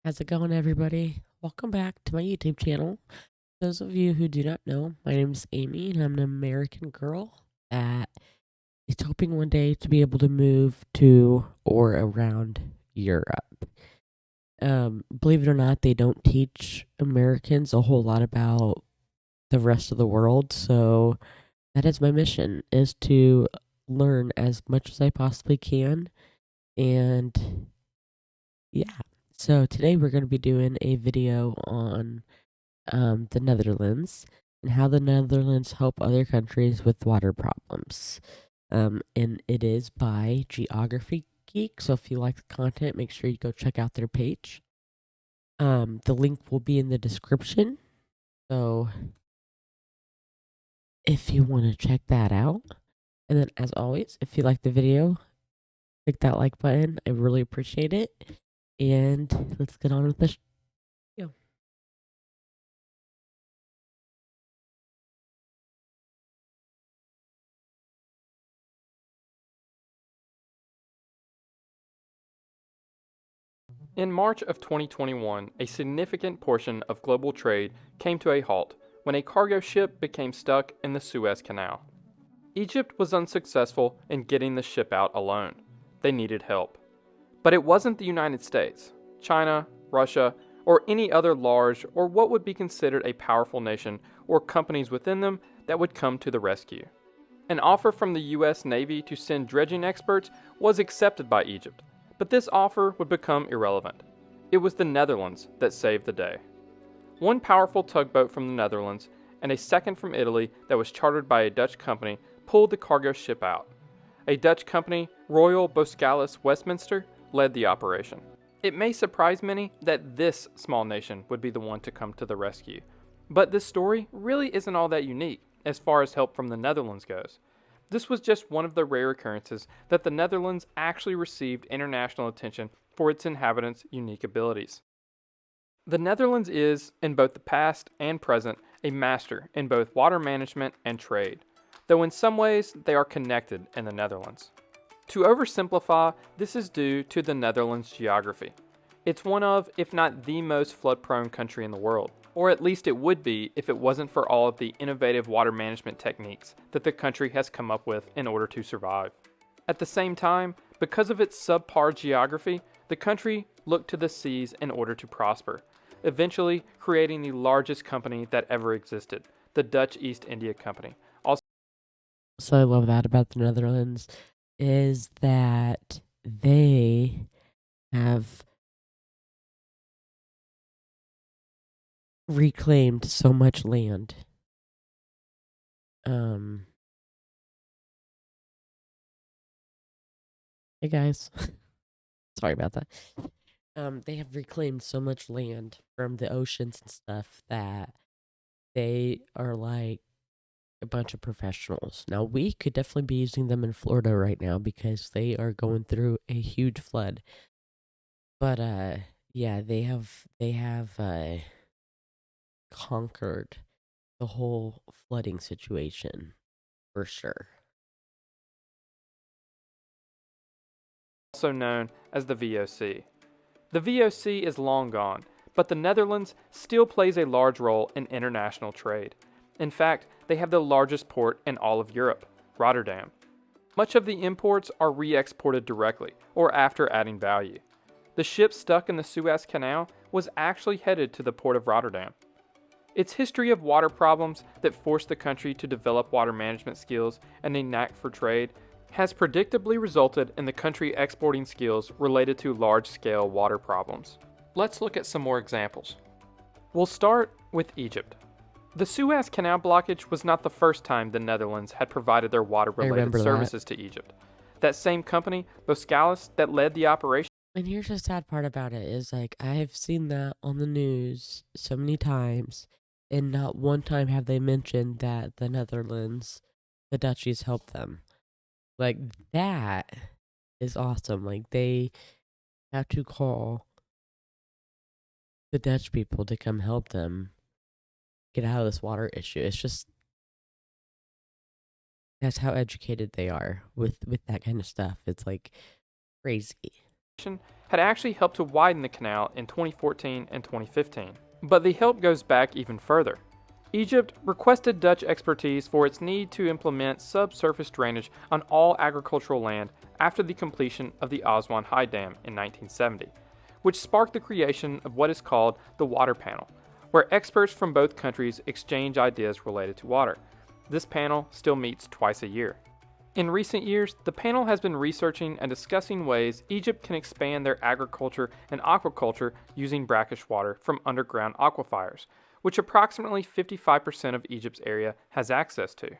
How's it going, everybody? Welcome back to my YouTube channel. Those of you who do not know, my name is Amy, and I'm an American girl that is hoping one day to be able to move to or around Europe. Believe it or not, they don't teach Americans a whole lot about the rest of the world, so that is my mission, is to learn as much as I possibly can. And yeah, so today we're going to be doing a video on the Netherlands and how the Netherlands help other countries with water problems. And it is by Geography Geek. So if you like the content, make sure you go check out their page. The link will be in the description. So if you want to check that out. And then, as always, if you like the video, click that like button. I really appreciate it. And let's get on with the video. In March of 2021, a significant portion of global trade came to a halt when a cargo ship became stuck in the Suez Canal. Egypt was unsuccessful in getting the ship out alone. They needed help. But it wasn't the United States, China, Russia, or any other large or what would be considered a powerful nation or companies within them that would come to the rescue. An offer from the US Navy to send dredging experts was accepted by Egypt, but this offer would become irrelevant. It was the Netherlands that saved the day. One powerful tugboat from the Netherlands and a second from Italy that was chartered by a Dutch company pulled the cargo ship out. A Dutch company, Royal Boskalis Westminster, led the operation. It may surprise many that this small nation would be the one to come to the rescue, but this story really isn't all that unique as far as help from the Netherlands goes. This was just one of the rare occurrences that the Netherlands actually received international attention for its inhabitants' unique abilities. The Netherlands is, in both the past and present, a master in both water management and trade, though in some ways they are connected in the Netherlands. To oversimplify, this is due to the Netherlands' geography. It's one of, if not the most flood-prone country in the world, or at least it would be if it wasn't for all of the innovative water management techniques that the country has come up with in order to survive. At the same time, because of its subpar geography, the country looked to the seas in order to prosper, eventually creating the largest company that ever existed, the Dutch East India Company. So I love that about the Netherlands is that they have reclaimed so much land. Um, hey guys, sorry about that. They have reclaimed so much land from the oceans and stuff that they are like a bunch of professionals. Now we could definitely be using them in Florida right now because they are going through a huge flood. But yeah, they have conquered the whole flooding situation for sure. Also known as the VOC. The VOC is long gone, but the Netherlands still plays a large role in international trade. In fact, they have the largest port in all of Europe, Rotterdam. Much of the imports are re-exported directly, or after adding value. The ship stuck in the Suez Canal was actually headed to the port of Rotterdam. Its history of water problems that forced the country to develop water management skills and a knack for trade has predictably resulted in the country exporting skills related to large-scale water problems. Let's look at some more examples. We'll start with Egypt. The Suez Canal blockage was not the first time the Netherlands had provided their water-related remember that. services to Egypt. That same company, Boskalis, that led the operation. And here's the sad part about it is like I've seen that on the news so many times, and not one time have they mentioned that the Netherlands, the Dutchies helped them. Like that is awesome. Like they have to call the Dutch people to come help them get out of this water issue. It's just that's how educated they are with that kind of stuff. It's like crazy. had actually helped to widen the canal in 2014 and 2015. But the help goes back even further. Egypt requested Dutch expertise for its need to implement subsurface drainage on all agricultural land after the completion of the Aswan High Dam in 1970, which sparked the creation of what is called the Water Panel, where experts from both countries exchange ideas related to water. This panel still meets twice a year. In recent years, the panel has been researching and discussing ways Egypt can expand their agriculture and aquaculture using brackish water from underground aquifers, which approximately 55% of Egypt's area has access to.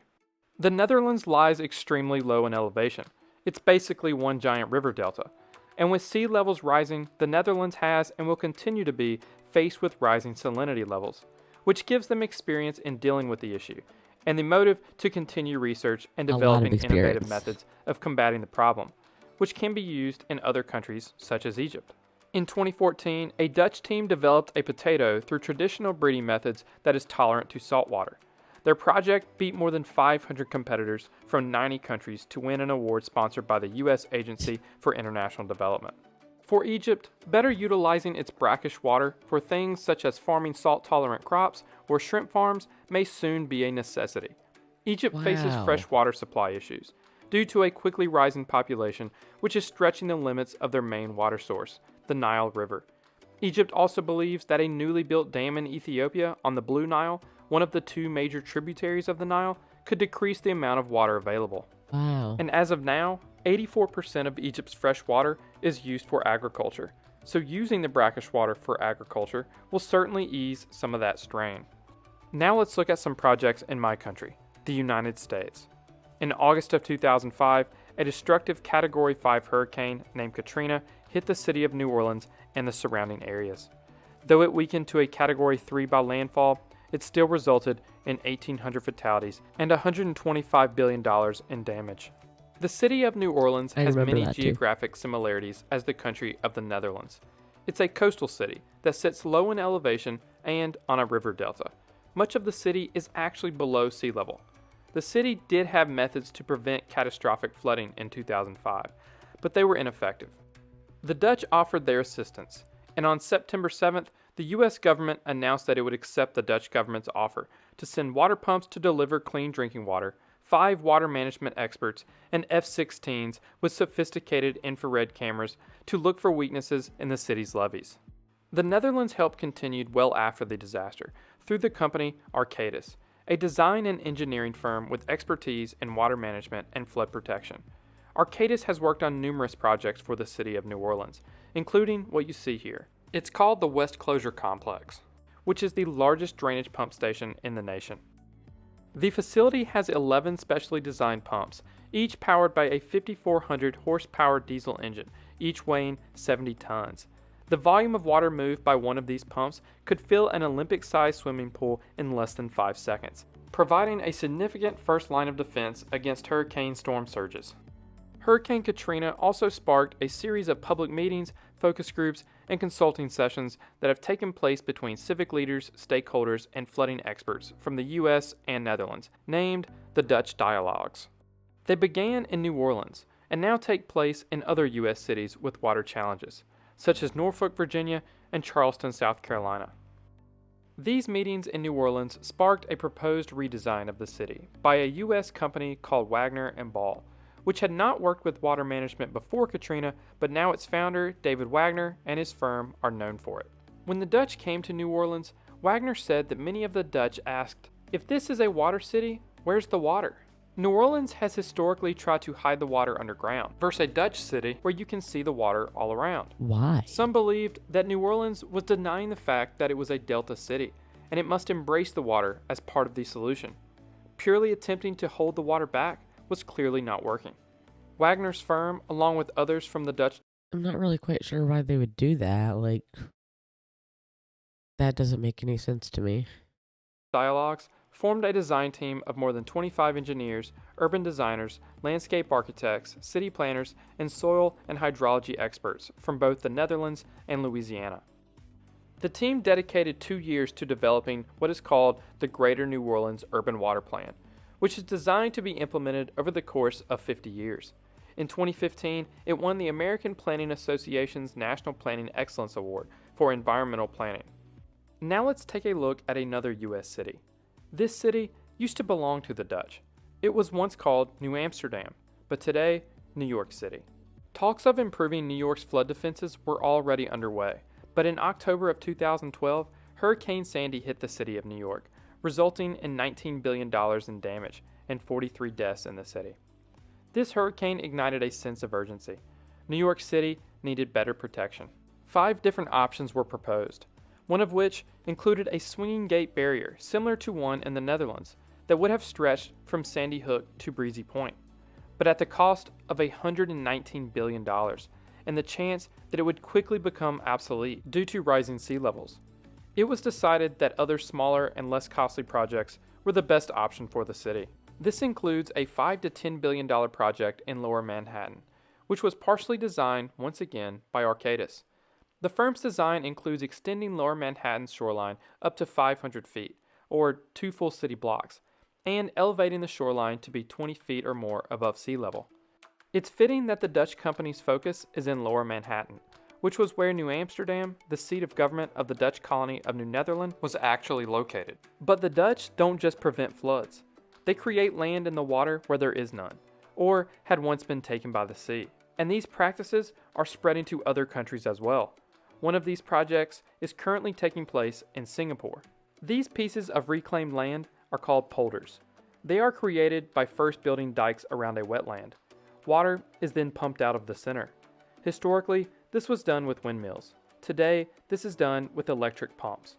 The Netherlands lies extremely low in elevation. It's basically one giant river delta. And with sea levels rising, the Netherlands has and will continue to be faced with rising salinity levels, which gives them experience in dealing with the issue and the motive to continue research and developing innovative methods of combating the problem, which can be used in other countries such as Egypt. In 2014, a Dutch team developed a potato through traditional breeding methods that is tolerant to salt water. Their project beat more than 500 competitors from 90 countries to win an award sponsored by the U.S. Agency for International Development. For Egypt, better utilizing its brackish water for things such as farming salt-tolerant crops or shrimp farms may soon be a necessity. Egypt faces fresh water supply issues due to a quickly rising population which is stretching the limits of their main water source, the Nile River. Egypt also believes that a newly built dam in Ethiopia on the Blue Nile, one of the two major tributaries of the Nile, could decrease the amount of water available. Wow. And as of now, 84% of Egypt's fresh water is used for agriculture, so using the brackish water for agriculture will certainly ease some of that strain. Now let's look at some projects in my country, the United States. In August of 2005, a destructive Category 5 hurricane named Katrina hit the city of New Orleans and the surrounding areas. Though it weakened to a Category 3 by landfall, it still resulted in 1,800 fatalities and $125 billion in damage. The city of New Orleans has many geographic similarities as the country of the Netherlands. It's a coastal city that sits low in elevation and on a river delta. Much of the city is actually below sea level. The city did have methods to prevent catastrophic flooding in 2005, but they were ineffective. The Dutch offered their assistance, and on September 7th, the U.S. government announced that it would accept the Dutch government's offer to send water pumps to deliver clean drinking water, 5 water management experts, and F-16s with sophisticated infrared cameras to look for weaknesses in the city's levees. The Netherlands' help continued well after the disaster through the company Arcadis, a design and engineering firm with expertise in water management and flood protection. Arcadis has worked on numerous projects for the city of New Orleans, including what you see here. It's called the West Closure Complex, which is the largest drainage pump station in the nation. The facility has 11 specially designed pumps, each powered by a 5,400 horsepower diesel engine, each weighing 70 tons. The volume of water moved by one of these pumps could fill an Olympic-sized swimming pool in less than 5 seconds, providing a significant first line of defense against hurricane storm surges. Hurricane Katrina also sparked a series of public meetings, focus groups, and consulting sessions that have taken place between civic leaders, stakeholders, and flooding experts from the U.S. and Netherlands, named the Dutch Dialogues. They began in New Orleans and now take place in other U.S. cities with water challenges, such as Norfolk, Virginia, and Charleston, South Carolina. These meetings in New Orleans sparked a proposed redesign of the city by a U.S. company called Wagner and Ball, which had not worked with water management before Katrina, but now its founder, David Wagner, and his firm are known for it. When the Dutch came to New Orleans, Wagner said that many of the Dutch asked, "If this is a water city, where's the water?" New Orleans has historically tried to hide the water underground, versus a Dutch city where you can see the water all around. Why? Some believed that New Orleans was denying the fact that it was a delta city, and it must embrace the water as part of the solution. Purely attempting to hold the water back was clearly not working. Wagner's firm, along with others from the Dutch I'm not really quite sure why they would do that. That doesn't make any sense to me. Dialogues, formed a design team of more than 25 engineers, urban designers, landscape architects, city planners, and soil and hydrology experts from both the Netherlands and Louisiana. The team dedicated 2 years to developing what is called the Greater New Orleans Urban Water Plan, which is designed to be implemented over the course of 50 years. In 2015, it won the American Planning Association's National Planning Excellence Award for environmental planning. Now let's take a look at another U.S. city. This city used to belong to the Dutch. It was once called New Amsterdam, but today, New York City. Talks of improving New York's flood defenses were already underway, but in October of 2012, Hurricane Sandy hit the city of New York, resulting in $19 billion in damage and 43 deaths in the city. This hurricane ignited a sense of urgency. New York City needed better protection. 5 different options were proposed, one of which included a swinging gate barrier similar to one in the Netherlands that would have stretched from Sandy Hook to Breezy Point, but at the cost of $119 billion and the chance that it would quickly become obsolete due to rising sea levels. It was decided that other smaller and less costly projects were the best option for the city. This includes a $5 to $10 billion project in Lower Manhattan, which was partially designed once again by Arcadis. The firm's design includes extending Lower Manhattan's shoreline up to 500 feet, or 2 full city blocks, and elevating the shoreline to be 20 feet or more above sea level. It's fitting that the Dutch company's focus is in Lower Manhattan, which was where New Amsterdam, the seat of government of the Dutch colony of New Netherland, was actually located. But the Dutch don't just prevent floods. They create land in the water where there is none, or had once been taken by the sea. And these practices are spreading to other countries as well. One of these projects is currently taking place in Singapore. These pieces of reclaimed land are called polders. They are created by first building dikes around a wetland. Water is then pumped out of the center. Historically, this was done with windmills. Today, this is done with electric pumps.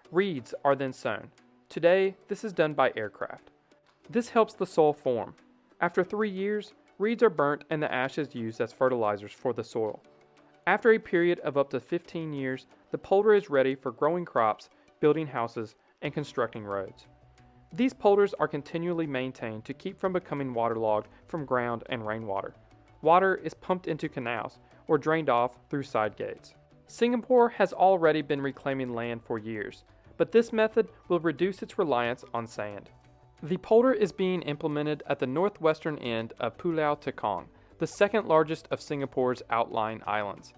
Reeds are then sown. Today, this is done by aircraft. This helps the soil form. After 3 years, reeds are burnt and the ash is used as fertilizers for the soil. After a period of up to 15 years, the polder is ready for growing crops, building houses, and constructing roads. These polders are continually maintained to keep from becoming waterlogged from ground and rainwater. Water is pumped into canals or drained off through side gates. Singapore has already been reclaiming land for years, but this method will reduce its reliance on sand. The polder is being implemented at the northwestern end of Pulau Tekong, the second largest of Singapore's outlying islands.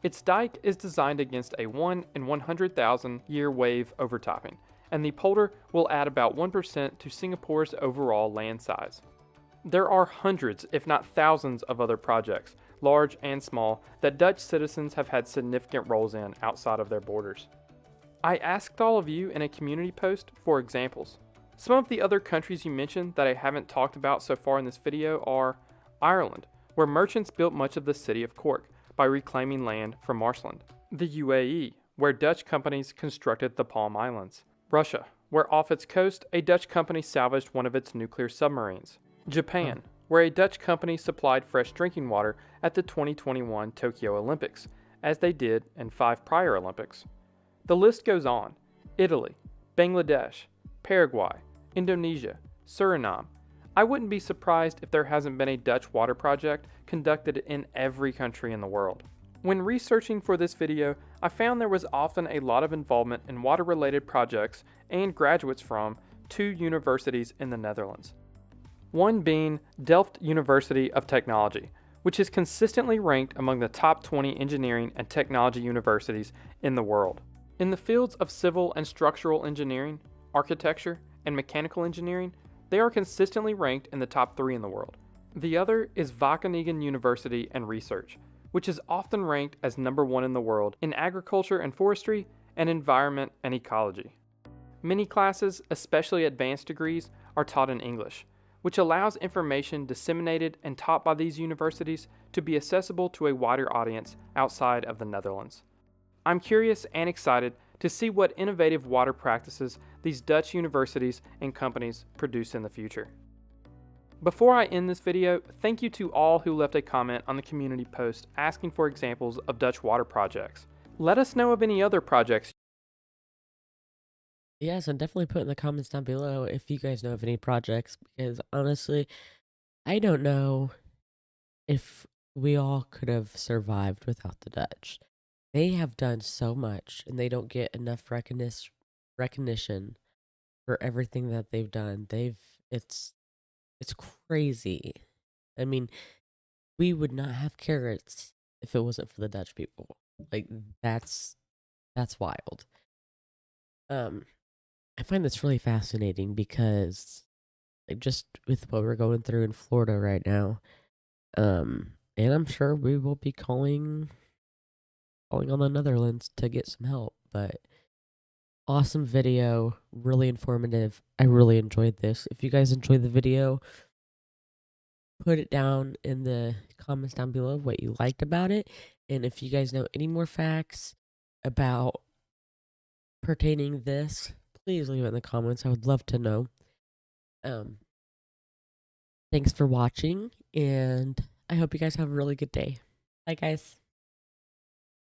Its dike is designed against a 1 in 100,000 year wave overtopping, and the polder will add about 1% to Singapore's overall land size. There are hundreds, if not thousands, of other projects, large and small, that Dutch citizens have had significant roles in outside of their borders. I asked all of you in a community post for examples. Some of the other countries you mentioned that I haven't talked about so far in this video are Ireland, where merchants built much of the city of Cork by reclaiming land from marshland. The UAE, where Dutch companies constructed the Palm Islands. Russia, where off its coast a Dutch company salvaged one of its nuclear submarines. Japan, where a Dutch company supplied fresh drinking water at the 2021 Tokyo Olympics, as they did in 5 prior Olympics. The list goes on. Italy, Bangladesh, Paraguay, Indonesia, Suriname. I wouldn't be surprised if there hasn't been a Dutch water project conducted in every country in the world. When researching for this video, I found there was often a lot of involvement in water-related projects and graduates from 2 universities in the Netherlands. One being Delft University of Technology, which is consistently ranked among the top 20 engineering and technology universities in the world. In the fields of civil and structural engineering, architecture, and mechanical engineering, they are consistently ranked in the top 3 in the world. The other is Wageningen University and Research, which is often ranked as number 1 in the world in agriculture and forestry and environment and ecology. Many classes, especially advanced degrees, are taught in English, which allows information disseminated and taught by these universities to be accessible to a wider audience outside of the Netherlands. I'm curious and excited to see what innovative water practices these Dutch universities and companies produce in the future. Before I end this video, thank you to all who left a comment on the community post asking for examples of Dutch water projects. Let us know of any other projects. Yes, and definitely put in the comments down below if you guys know of any projects, because honestly, I don't know if we all could have survived without the Dutch. They have done so much, and they don't get enough recognition for everything that they've done. It's crazy. I mean, We would not have carrots if it wasn't for the Dutch people. Like that's wild. Um, I find this really fascinating because like just with what we're going through in Florida right now, and I'm sure we will be calling on the Netherlands to get some help. But awesome video, really informative. I really enjoyed this. If you guys enjoyed the video, put it down in the comments down below what you liked about it. And if you guys know any more facts about pertaining this, please leave it in the comments. I would love to know. Um, Thanks for watching, and I hope you guys have a really good day. Bye, guys.